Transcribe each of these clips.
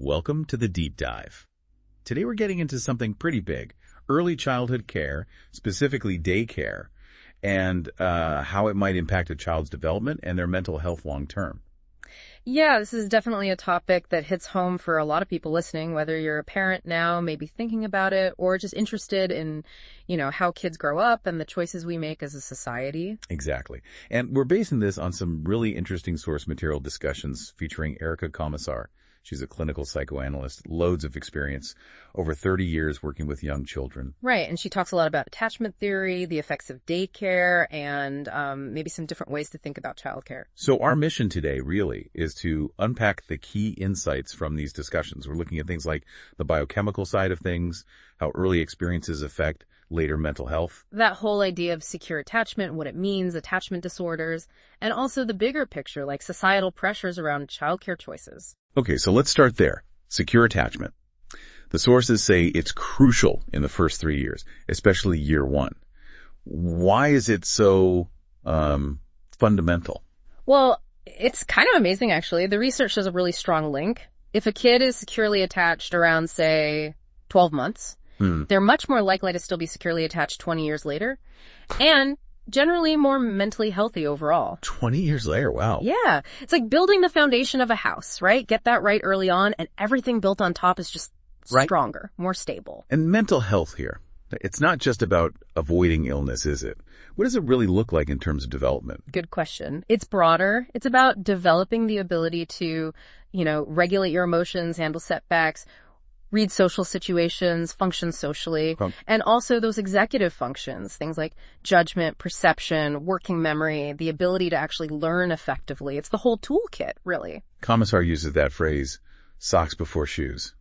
Welcome to the Deep Dive. Today we're getting into something pretty big, early childhood care, specifically daycare, and how it might impact a child's development and their mental health long term. Yeah, this is definitely a topic that hits home for a lot of people listening, whether you're a parent now, maybe thinking about it, or just interested in, how kids grow up and the choices we make as a society. Exactly. And we're basing this on some really interesting source material discussions featuring Komisar. She's a clinical psychoanalyst, loads of experience, over 30 years working with young children. Right, and she talks a lot about attachment theory, the effects of daycare, and maybe some different ways to think about childcare. So our mission today really is to unpack the key insights from these discussions. We're looking at things like the biochemical side of things, how early experiences affect later mental health. That whole idea of secure attachment, what it means, attachment disorders, and also the bigger picture, like societal pressures around childcare choices. Okay, so let's start there. Secure attachment. The sources say it's crucial in the first 3 years, especially year one. Why is it so fundamental? Well, it's kind of amazing, actually. The research shows a really strong link. If a kid is securely attached around, say, 12 months, they're much more likely to still be securely attached 20 years later, and generally more mentally healthy overall. 20 years later, wow. Yeah. It's like building the foundation of a house, right? Get that right early on, and everything built on top is just stronger, more stable. And mental health here. It's not just about avoiding illness, is it? What does it really look like in terms of development? Good question. It's broader. It's about developing the ability to, regulate your emotions, handle setbacks, read social situations, function socially, and also those executive functions, things like judgment, perception, working memory, the ability to actually learn effectively. It's the whole toolkit, really. Komisar uses that phrase, socks before shoes.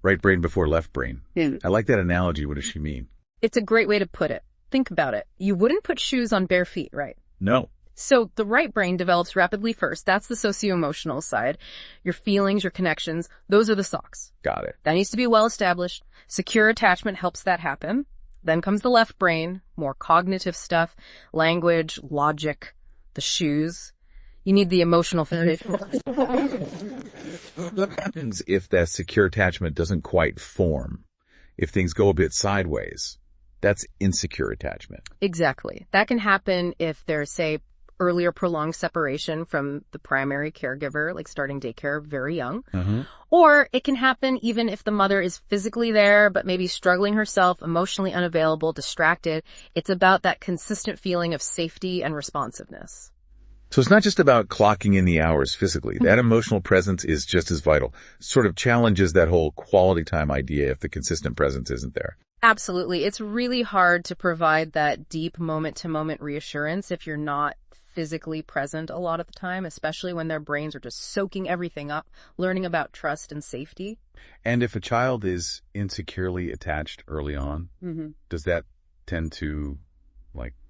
Right brain before left brain. Yeah. I like that analogy. What does she mean? It's a great way to put it. Think about it. You wouldn't put shoes on bare feet, right? No. So the right brain develops rapidly first. That's the socio-emotional side. Your feelings, your connections, those are the socks. Got it. That needs to be well established. Secure attachment helps that happen. Then comes the left brain, more cognitive stuff, language, logic, the shoes. You need the emotional foundation. What happens if that secure attachment doesn't quite form? If things go a bit sideways? That's insecure attachment. Exactly. That can happen if there's, say, earlier prolonged separation from the primary caregiver, like starting daycare very young. Or it can happen even if the mother is physically there, but maybe struggling herself, emotionally unavailable, distracted. It's about that consistent feeling of safety and responsiveness. So it's not just about clocking in the hours physically. That emotional presence is just as vital. Sort of challenges that whole quality time idea if the consistent presence isn't there. Absolutely. It's really hard to provide that deep moment-to-moment reassurance if you're not physically present a lot of the time, especially when their brains are just soaking everything up, learning about trust and safety. And if a child is insecurely attached early on, does that tend to,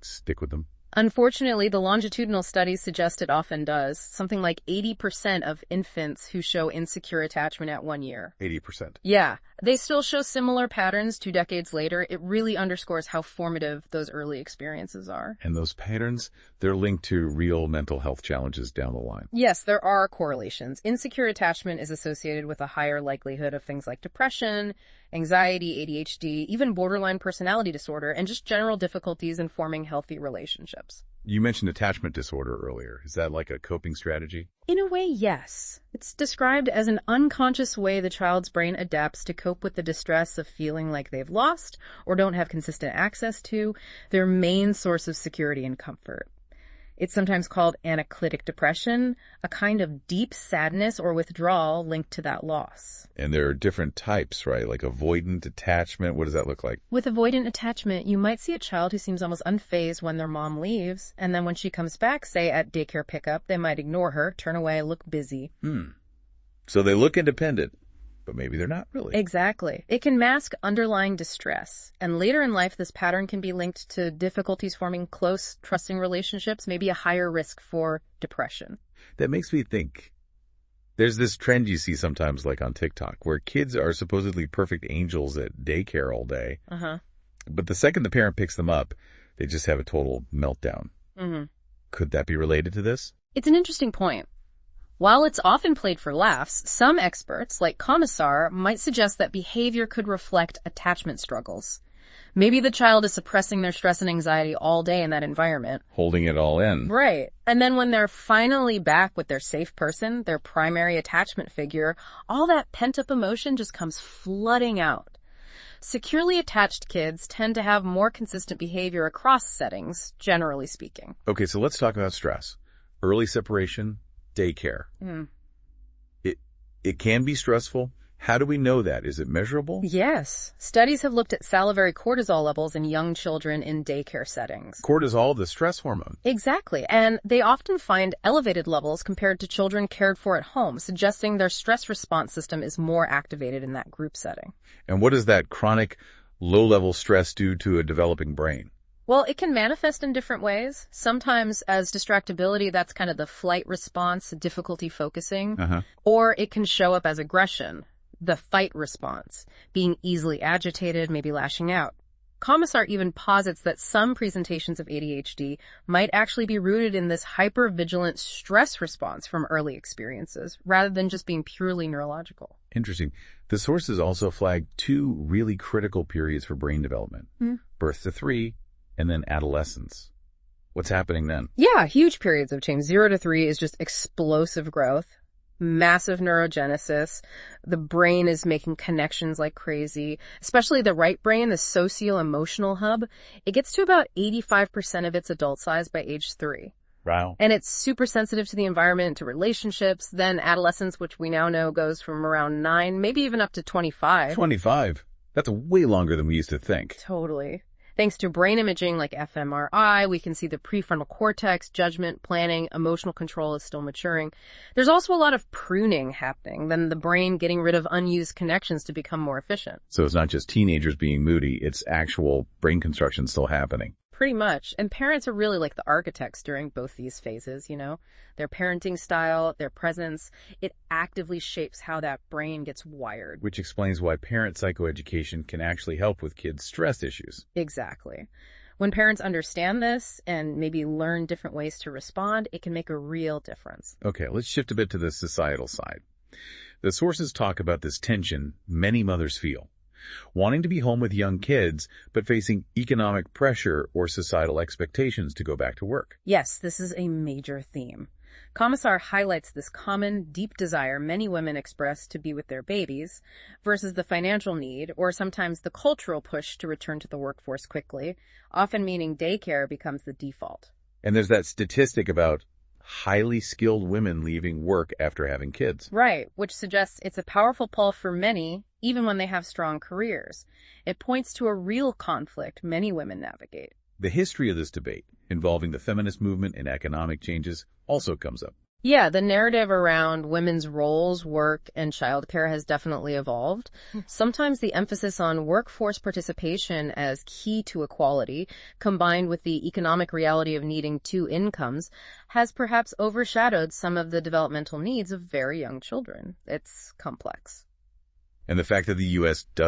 stick with them? Unfortunately, the longitudinal studies suggest it often does. Something like 80% of infants who show insecure attachment at 1 year. 80%. Yeah. They still show similar patterns 2 decades later. It really underscores how formative those early experiences are. And those patterns, they're linked to real mental health challenges down the line. Yes, there are correlations. Insecure attachment is associated with a higher likelihood of things like depression, anxiety, ADHD, even borderline personality disorder, and just general difficulties in forming healthy relationships. You mentioned attachment disorder earlier. Is that like a coping strategy? In a way, yes. It's described as an unconscious way the child's brain adapts to cope with the distress of feeling like they've lost or don't have consistent access to their main source of security and comfort. It's sometimes called anaclitic depression, a kind of deep sadness or withdrawal linked to that loss. And there are different types, right? Like avoidant attachment. What does that look like? With avoidant attachment, you might see a child who seems almost unfazed when their mom leaves, and then when she comes back, say at daycare pickup, they might ignore her, turn away, look busy. So they look independent, but maybe they're not really. Exactly. It can mask underlying distress. And later in life, this pattern can be linked to difficulties forming close, trusting relationships, maybe a higher risk for depression. That makes me think. There's this trend you see sometimes like on TikTok where kids are supposedly perfect angels at daycare all day. But the second the parent picks them up, they just have a total meltdown. Could that be related to this? It's an interesting point. While it's often played for laughs, some experts, like Komisar, might suggest that behavior could reflect attachment struggles. Maybe the child is suppressing their stress and anxiety all day in that environment. Holding it all in. Right. And then when they're finally back with their safe person, their primary attachment figure, all that pent-up emotion just comes flooding out. Securely attached kids tend to have more consistent behavior across settings, generally speaking. Okay, so let's talk about stress. Early separation, daycare. It can be stressful. How do we know that? Is it measurable? Yes. Studies have looked at salivary cortisol levels in young children in daycare settings. Cortisol, the stress hormone. Exactly. And they often find elevated levels compared to children cared for at home, suggesting their stress response system is more activated in that group setting. And what does that chronic low-level stress do to a developing brain? Well, it can manifest in different ways. Sometimes as distractibility, that's kind of the flight response, difficulty focusing. Or it can show up as aggression, the fight response, being easily agitated, maybe lashing out. Komisar even posits that some presentations of ADHD might actually be rooted in this hypervigilant stress response from early experiences, rather than just being purely neurological. Interesting. The sources also flag two really critical periods for brain development. Birth to 3, and then adolescence. What's happening then? Yeah, huge periods of change. 0 to 3 is just explosive growth. Massive neurogenesis. The brain is making connections like crazy, especially the right brain, the socio-emotional hub. It gets to about 85% of its adult size by age 3. Wow. And it's super sensitive to the environment, to relationships. Then adolescence, which we now know goes from around 9, maybe even up to 25. 25? That's way longer than we used to think. Totally. Thanks to brain imaging like fMRI, we can see the prefrontal cortex, judgment, planning, emotional control is still maturing. There's also a lot of pruning happening, then the brain getting rid of unused connections to become more efficient. So it's not just teenagers being moody, it's actual brain construction still happening. Pretty much. And parents are really like the architects during both these phases, you know? Their parenting style, their presence, it actively shapes how that brain gets wired. Which explains why parent psychoeducation can actually help with kids' stress issues. Exactly. When parents understand this and maybe learn different ways to respond, it can make a real difference. Okay, let's shift a bit to the societal side. The sources talk about this tension many mothers feel. Wanting to be home with young kids, but facing economic pressure or societal expectations to go back to work. Yes, this is a major theme. Komisar highlights this common, deep desire many women express to be with their babies versus the financial need or sometimes the cultural push to return to the workforce quickly, often meaning daycare becomes the default. And there's that statistic about highly skilled women leaving work after having kids. Right, which suggests it's a powerful pull for many, even when they have strong careers. It points to a real conflict many women navigate. The history of this debate, involving the feminist movement and economic changes, also comes up. Yeah, the narrative around women's roles, work, and childcare has definitely evolved. Sometimes the emphasis on workforce participation as key to equality, combined with the economic reality of needing 2 incomes, has perhaps overshadowed some of the developmental needs of very young children. It's complex. And the fact that the U.S. does